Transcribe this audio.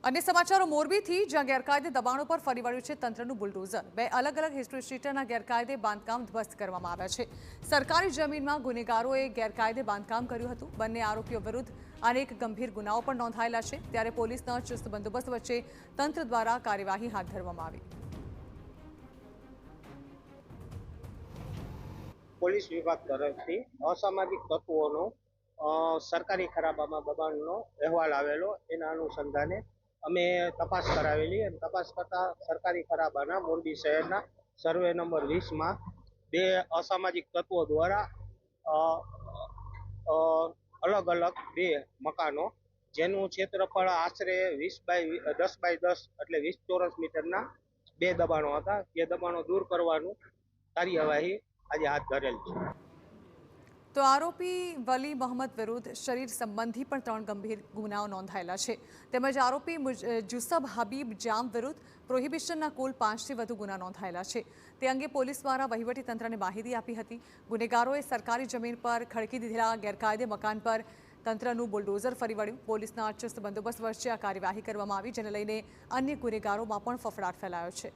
अन्य समाचारों मोरबीથી જ્યાં ગેરકાયદે દબાણો પર ફરી વળ્યું છે તંત્રનું બુલડોઝર। બે અલગ અલગ હિસ્ટ્રી શીટરના ગેરકાયદે બાંધકામ ધ્વસ્ત કરવામાં આવ્યા છે। સરકારી જમીનમાં ગુનેગારોએ ગેરકાયદે બાંધકામ કર્યું હતું। બંને આરોપીઓ વિરુદ્ધ અનેક ગંભીર ગુનાઓ પણ નોંધાયેલા છે, ત્યારે પોલીસના ચુસ્ત બંદોબસ્ત વચ્ચે તંત્ર દ્વારા કાર્યવાહી હાથ ધરવામાં આવી। પોલીસ વિભાગ તરફથી અસામાજિક તત્વોનો સરકારી ખરાબામાં દબાણનો અહેવાલ આવેલો, એના અનુસંધાને અમે તપાસ કરાવેલી અને તપાસ કરતા સરકારી ખરાબાના મોરબી શહેરના સર્વે નંબર 20માં બે અસામાજિક તત્વો દ્વારા અલગ અલગ બે મકાનો, જેનું ક્ષેત્રફળ આશરે 10 બાય 10 એટલે 20 ચોરસ મીટરના બે દબાણો હતા। તે દબાણો દૂર કરવાનું કાર્યવાહી આજે હાથ ધરેલ છે। તો આરોપી વલી મોહમ્મદ વિરુદ્ધ શરીર સંબંધી પણ 3 ગંભીર ગુનાઓ નોંધાયેલા છે, તેમજ આરોપી જુસબ હબીબ જામ વિરુદ્ધ પ્રોહિબિશનના કુલ 5થી વધુ ગુના નોંધાયેલા છે। તે અંગે પોલીસ દ્વારા વહીવટી તંત્રને માહિતી આપી હતી। ગુનેગારોએ સરકારી જમીન પર ખડકી દીધેલા ગેરકાયદે મકાન પર તંત્રનું બુલડોઝર ફરી વળ્યું। પોલીસના ચુસ્ત બંદોબસ્ત વચ્ચે આ કાર્યવાહી કરવામાં આવી, જેને લઈને અન્ય ગુનેગારોમાં પણ ફફડાટ ફેલાયો છે।